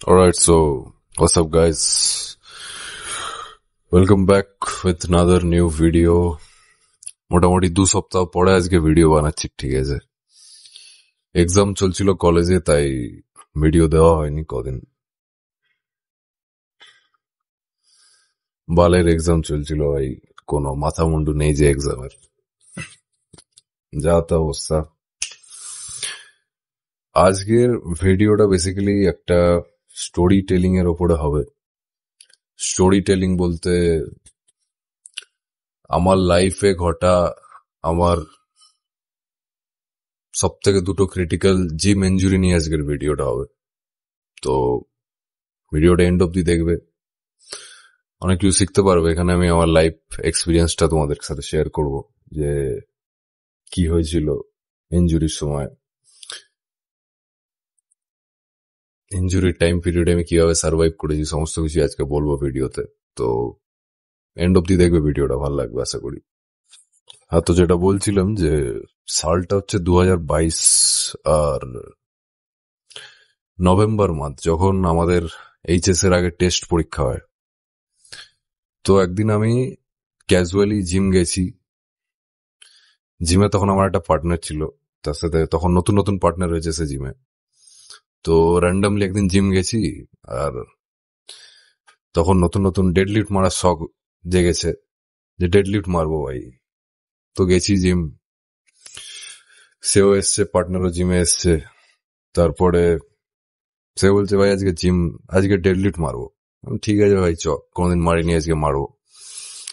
Alright, so what's up, guys? Welcome back with another new video. মোটামুটি 2 সপ্তাহ পরে আজকে ভিডিও বানাচ্ছি, ঠিক আছে। এক্সাম চলছিল কলেজে, তাই ভিডিও দেওয়া হয়নি কদিন। বালের এক্সাম চলছিল ভাই, কোনো মাথা মুন্ডু নেই যে এক্সামের, যা তা অবস্থা। আজকের ভিডিওটা বেসিক্যালি একটা স্টোরি টেলিং এর ওপরে হবে। স্টোরি টেলিং বলতে আমার লাইফে ঘটা আমার সব থেকে দুটো ক্রিটিক্যাল জিম ইনজুরি নিয়ে আজকের ভিডিওটা হবে। তো ভিডিওটা এন্ড অব্দি দেখবে, অনেক কিছু শিখতে পারবে। এখানে আমি আমার লাইফ এক্সপিরিয়েন্সটা তোমাদের সাথে শেয়ার করব, যে কি হয়েছিল ইনজুরির সময়, ইনজুরির টাইম পিরিয়ডে আমি কিভাবে সার্ভাইভ করেছি, সমস্ত কিছু আজকে বলবো ভিডিওতে। তো এন্ড অব্দি দেখবে ভিডিওটা, ভালো লাগবে আশা করি। হ্যাঁ, তো যেটা বলছিলাম যে সালটা হচ্ছে 2022 আর নভেম্বর মাস, যখন আমাদের এইচএস এর আগে টেস্ট পরীক্ষা হয়। তো একদিন আমি ক্যাজুয়ালি জিম গেছি। জিমে তখন আমার একটা পার্টনার ছিল, তার সাথে তখন নতুন নতুন পার্টনার হয়েছে সে জিমে। তো র্যান্ডামলি একদিন জিম গেছি, আর তখন নতুন নতুন ডেডলিফট মারার শখ জেগেছে, যে ডেডলিফট মারবো ভাই। তো গেছি জিম, সেও এসছে, পার্টনারও জিমে এসছে। তারপরে সে বলছে ভাই আজকে ডেডলিফট মারবো। ঠিক আছে ভাই, কোনোদিন মারিনি, আজকে মারবো।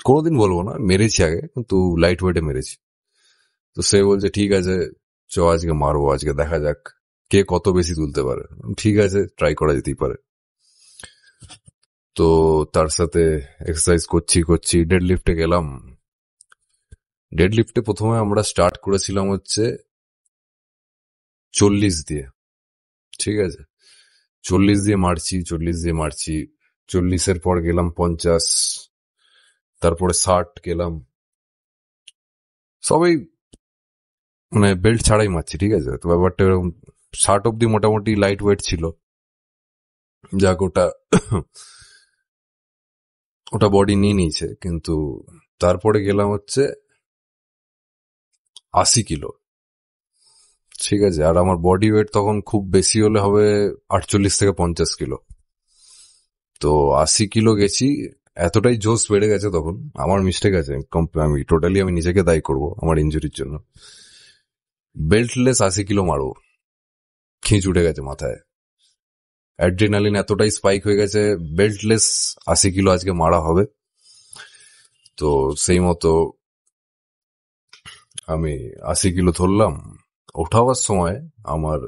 কোনোদিন বলবো না, মেরেছি আগে, কিন্তু লাইট ওয়েটে মেরেছি। তো সে বলছে ঠিক আছে আজকে মারবো, আজকে দেখা যাক কে কত বেশি তুলতে পারে। ঠিক আছে, ট্রাই করা যেতেই পারে। তো তার সাথে এক্সারসাইজ করছি ডেডলিফটে গেলাম। ডেডলিফটে প্রথমে আমরা স্টার্ট করেছিলাম হচ্ছে 40 দিয়ে, ঠিক আছে। 40 দিয়ে মারছি। 40-এর পর গেলাম 50, তারপরে 60 গেলাম। সবাই মানে বেল্ট ছাড়াই মারছি, ঠিক আছে। তো ব্যাপারটা এরকম, 60 অব্দি মোটামুটি লাইট ওয়েট ছিল, যাক ওটা বডি নিয়ে নিয়েছে। কিন্তু তারপরে গেলাম হচ্ছে 80 কিলো, ঠিক আছে। আর আমার বডি ওয়েট তখন খুব বেশি হলে হবে 48 থেকে 50 কিলো। তো 80 কিলো গেছি, এতটাই জোশ বেড়ে গেছে তখন। আমার মিস্টেক আছে, আমি নিজেকে দায়ী করবো আমার ইনজুরির জন্য। বেল্টলেস 80 কিলো মারবো, খিঁচ উঠে গেছে মাথায়, অ্যাড্রিনালিন এতটাই স্পাইক হয়ে গেছে, বেল্টলেস 80 কিলো আজকে মারা হবে। তো সেই মতো আমি 80 কিলো ধরলাম। ওঠাবার সময় আমার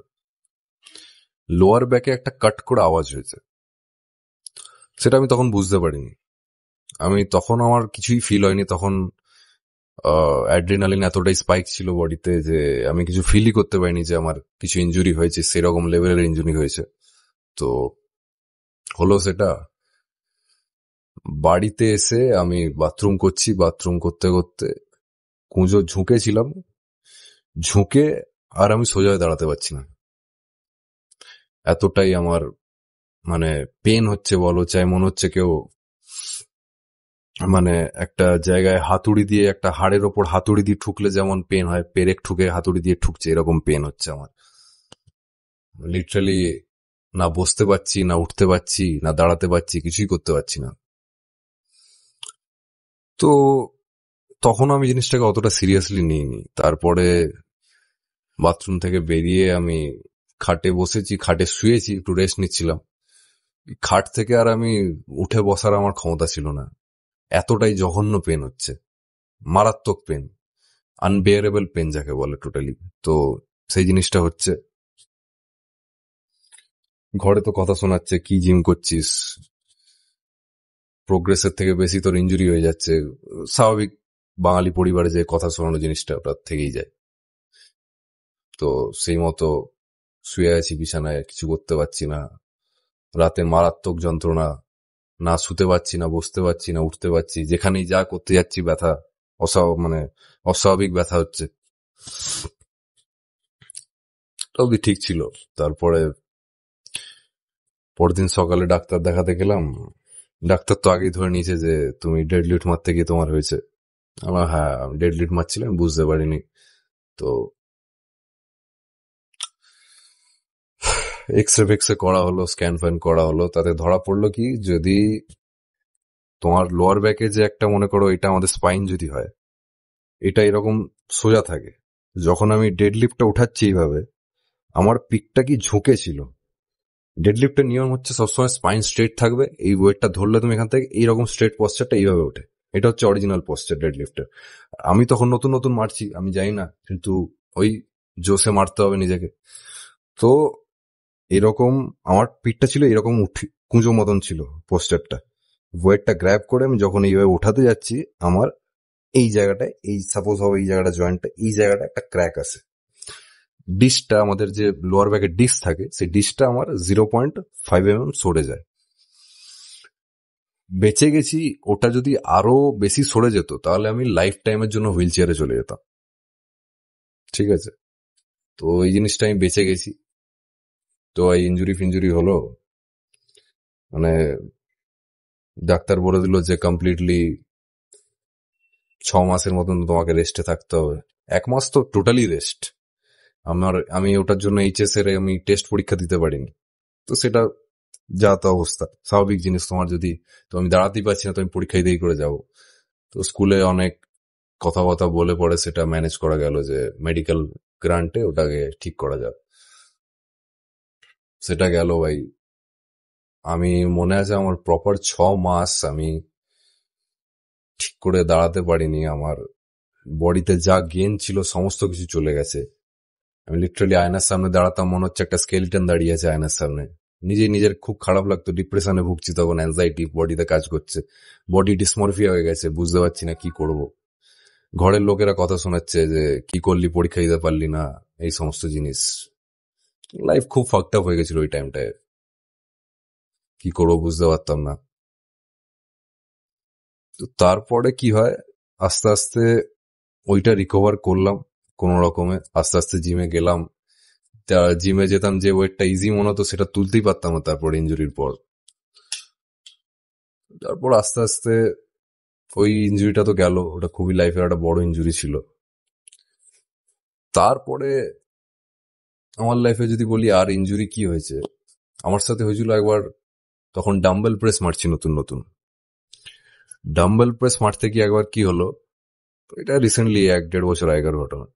লোয়ার ব্যাকে একটা কাট করে আওয়াজ হয়েছে, সেটা আমি তখন বুঝতে পারিনি। তখন আমার কিছুই ফিল হয়নি, তখন অ্যাড্রিনালিন এতটাই স্পাইক ছিল বডিতে যে আমি কিছু ফিলই করতে পারিনি যে আমার কিছু ইনজুরি হয়েছে, সেরকম লেভেলের ইনজুরি হয়েছে। তো হলো সেটা, বাড়িতে এসে আমি বাথরুম করতে করতে কুঁজো ঝুঁকেছিলাম, আর আমি সোজা হয়ে দাঁড়াতে পারছি না। এতটাই আমার মানে পেন হচ্ছে বলো, চাই মনে হচ্ছে কেউ মানে একটা জায়গায় হাতুড়ি দিয়ে, একটা হাড়ের ওপর হাতুড়ি দিয়ে ঠুকলে যেমন পেন হয়, পেরেক ঠুকে হাতুড়ি দিয়ে ঠুকছে, এরকম পেন হচ্ছে আমার। লিটারালি না বসতে পারছি, না উঠতে পারছি, না দাঁড়াতে পারছি, কিছুই করতে পারছি না। তো তখন আমি জিনিসটাকে অতটা সিরিয়াসলি নিইনি। তারপরে বাথরুম থেকে বেরিয়ে আমি খাটে বসেছি, খাটে শুয়েছি, একটু রেস্ট নিচ্ছিলাম। খাট থেকে আর আমি উঠে বসার আমার ক্ষমতা ছিল না, এতটাই জঘন্য পেন হচ্ছে, মারাত্মক পেন, আনবেয়ারেবল পেন যাকে বলে টোটালি। তো সেই জিনিসটা হচ্ছে, ঘরে তো কথা শোনাচ্ছে কি জিম করছিস, প্রোগ্রেসের থেকে বেশি তোর ইনজুরি হয়ে যাচ্ছে। স্বাভাবিক বাঙালি পরিবারে যে কথা শোনানো জিনিসটা, ওটা থেকেই যায়। তো সেই মতো শুয়ে আছি বিছানায়, কিছু করতে পারছি না, রাতে মারাত্মক যন্ত্রণা, না শুতে পারছি, না বসতে পারছি, না উঠতে পারছি, যেখানেই যা করতে যাচ্ছি ব্যথা, অস্বাভাবিক ব্যথা হচ্ছে। অব্দি ঠিক ছিল। তারপরে পরদিন সকালে ডাক্তার দেখাতে গেলাম, ডাক্তার তো আগেই ধরে নিয়েছে যে তুমি ডেডলিফট মারতে গিয়ে তোমার হয়েছে। আমার হ্যাঁ, আমি ডেডলিফট মারছিলাম, বুঝতে পারিনি। তো এক্সরে ফেক্সরে করা হলো, স্ক্যান ফ্যান করা হলো, তাতে ধরা পড়লো কি, যদি তোমার লোয়ার ব্যাকে যে একটা, মনে করো এটা আমাদের স্পাইন যদি হয়, এটা এরকম সোজা থাকে, যখন আমি ডেডলিফটটা উঠাচ্ছি এইভাবে, আমার পিকটা কি ঝুঁকে ছিল। ডেডলিফটের নিয়ম হচ্ছে সবসময় স্পাইন স্ট্রেট থাকবে, এই ওয়েটটা ধরলে তুমি এখান থেকে এইরকম স্ট্রেট পশ্চারটা এইভাবে ওঠে, এটা হচ্ছে অরিজিনাল পশ্চার ডেডলিফটের। আমি তখন নতুন নতুন মারছি, আমি জানি না, কিন্তু ওই জোসে মারতে হবে নিজেকে। তো এরকম আমার পিঠটা ছিল এরকম কুঁজো মতন ছিল পোস্টারটা, ওয়েটটা গ্র্যাব করে আমি যখন এইভাবে উঠাতে যাচ্ছি, আমার এই জায়গাটায়, এই সাপোজ হবে এই জায়গাটা, জয়েন্টটা, এই জায়গাটা একটা ক্র্যাক আছে। ডিসটা, আমাদের যে লোয়ার ব্যাকের ডিস থাকে, সেই ডিসটা আমার 0.5 mm সরে যায়। বেঁচে গেছি, ওটা যদি আরো বেশি সরে যেত তাহলে আমি লাইফ টাইমের জন্য হুইল চেয়ারে চলে যেতাম। ঠিক আছে, তো এই জিনিসটা আমি বেঁচে গেছি। তো এই ইঞ্জুরি ফিঞ্জুরি হলো, মানে ডাক্তার বলে দিল যে কমপ্লিটলি 6 মাসের মতন তোমাকে রেস্টে থাকতে হবে। 1 মাস তো টোটালি রেস্ট। আমি ওটার জন্য এইচএস এর আমি টেস্ট পরীক্ষা দিতে পারিনি। তো সেটা যা তো অবস্থা, স্বাভাবিক জিনিস। তোমার যদি, তো আমি দাঁড়াতেই পারছি না, তো আমি পরীক্ষা দিতেই করে যাবো। তো স্কুলে অনেক কথাবার্তা বলে পরে সেটা ম্যানেজ করা গেল যে মেডিকেল গ্রান্টে ওটাকে ঠিক করা যাবে। সেটা গেল ভাই। আমি মনে আছে আমার প্রপার 6 মাস আমি ঠিক করে দাঁড়াতে পারিনি। আমার বডিতে যা গেন ছিল সমস্ত কিছু চলে গেছে। আমি লিটারালি আয়নার সামনে দাঁড়াতাম, মনে হচ্ছে একটা স্কেলিটন দাঁড়িয়ে আছে আয়নার সামনে। নিজের খুব খারাপ লাগতো, ডিপ্রেশনে ভুগছি তখন, অ্যাংজাইটি বডিতে কাজ করছে, বডি ডিসমরফিয়া হয়ে গেছে, বুঝতে পারছি না কি করব। ঘরের লোকেরা কথা শোনাচ্ছে যে কি করলি, পরীক্ষা দিতে পারলি না, এই সমস্ত জিনিস। লাইফ খুব ফাকড আপ হয়ে গেছিল ওই টাইমটায়, কি করবো বুঝতে পারতাম না। তো তারপরে কি হয়, আস্তে আস্তে ওইটা রিকভার করলাম কোন রকমে। আস্তে আস্তে জিমে গেলাম, জিমে যেতাম, যে ওয়েটটা ইজি মনে হতো সেটা তুলতেই পারতাম না তারপর ইঞ্জুরির পর। তারপর আস্তে আস্তে ওই ইঞ্জুরিটা তো গেল, ওটা খুবই লাইফের একটা বড় ইঞ্জুরি ছিল। তারপরে আমার লাইফে যদি বলি আর ইঞ্জুরি কি হয়েছে, আমার সাথে হয়েছিল একবার, তখন ডাম্বেল প্রেস মারছি নতুন নতুন। ডাম্বেল প্রেস মারতে গিয়ে একবার কি হলো, এটা রিসেন্টলি 1-1.5 বছর আগের ঘটনা।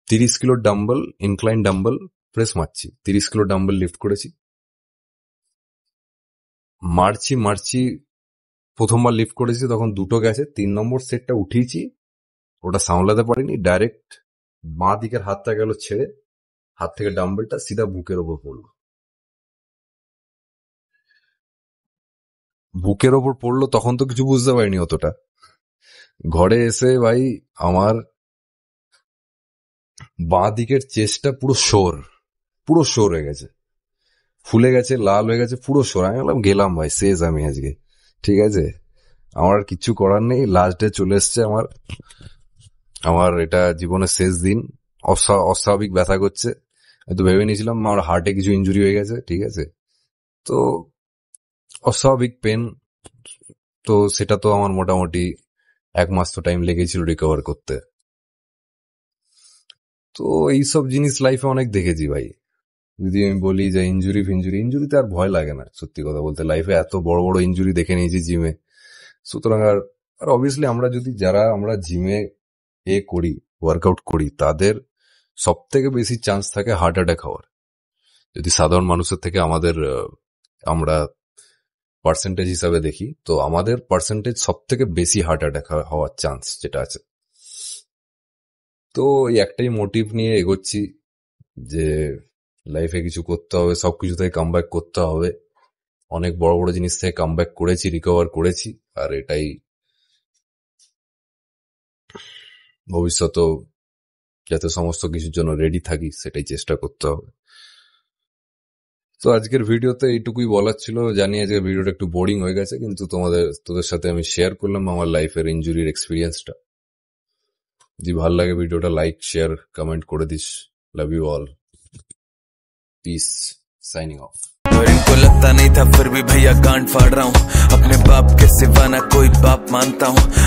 30 kilo dumbbell, incline dumbbell press মারছি, 30 কিলো ডাম্বেল লিফট করেছি, মারছি। প্রথমবার লিফট করেছি তখন দুটো গেছে, 3 নম্বর সেটটা উঠিয়েছি, ওটা সামলাতে পারিনি, ডাইরেক্ট বাঁ দিকের হাতটা গেল ছেড়ে, হাত থেকে ডাম্বেলটা সিধা বুকের ওপর পড়লো। বুকের ওপর পড়লো, তখন তো কিছু বুঝতে পারিনি অতটা। ঘরে এসে ভাই আমার বাঁ দিকের চেস্টটা পুরো শোর হয়ে গেছে, ফুলে গেছে, লাল হয়ে গেছে, পুরো শোর। আমি বললাম গেলাম ভাই, শেষ আমি আজকে, ঠিক আছে, আমার আর কিচ্ছু করার নেই, লাস্ট ডে চলে এসছে আমার, আমার এটা জীবনের শেষ দিন। অস্বাভাবিক ব্যথা করছে, তো ভেবে নিয়েছিলাম আমার হার্টে কিছু ইঞ্জুরি হয়ে গেছে, ঠিক আছে, তো অস্বাভাবিক পেন। তো সেটা তো আমার মোটামুটি 1 মাস তো টাইম লেগেছিল রিকভার করতে। তো এইসব জিনিস লাইফে অনেক দেখেছি ভাই। যদি আমি বলি যে ইঞ্জুরিতে আর ভয় লাগে না, সত্যি কথা বলতে। লাইফে এত বড় বড় ইঞ্জুরি দেখে নিয়েছি জিমে, সুতরাং আর অবভিয়াসলি আমরা জিমে করি, ওয়ার্কআউট করি, তাদের সব থেকে বেশি চান্স থাকে হার্ট অ্যাটাক হওয়ার। যদি সাধারণ মানুষের থেকে আমরা পার্সেন্টেজ হিসাবে দেখি, তো আমাদের পার্সেন্টেজ সব থেকে বেশি হার্ট অ্যাটাক হওয়ার চান্স যেটা আছে। তো এই একটাই মোটিভ নিয়ে এগোচ্ছি যে লাইফে কিছু করতে হবে, সবকিছু থেকে কামব্যাক করতে হবে। অনেক বড় বড় জিনিস থেকে কামব্যাক করেছি, রিকভার করেছি, আর এটাই ভবিষ্যতেও যাতে সমস্ত কিছুর জন্য রেডি থাকি সেটাই চেষ্টা করতে হবে। তো আজকের ভিডিওতে এইটুকুই বলার ছিল। জানি আজকের ভিডিওটা একটু বোরিং হয়ে গেছে, কিন্তু তোদের সাথে আমি শেয়ার করলাম আমার লাইফের ইঞ্জুরির এক্সপিরিয়েন্সটা। যদি ভালো লাগে ভিডিওটা লাইক, শেয়ার, কমেন্ট করে দিস। Love you all, peace, signing off. और इनको लगता नहीं था फिर भी भैया गांड फाड़ रहा हूँ, अपने बाप के सिवा ना कोई बाप मानता हूँ।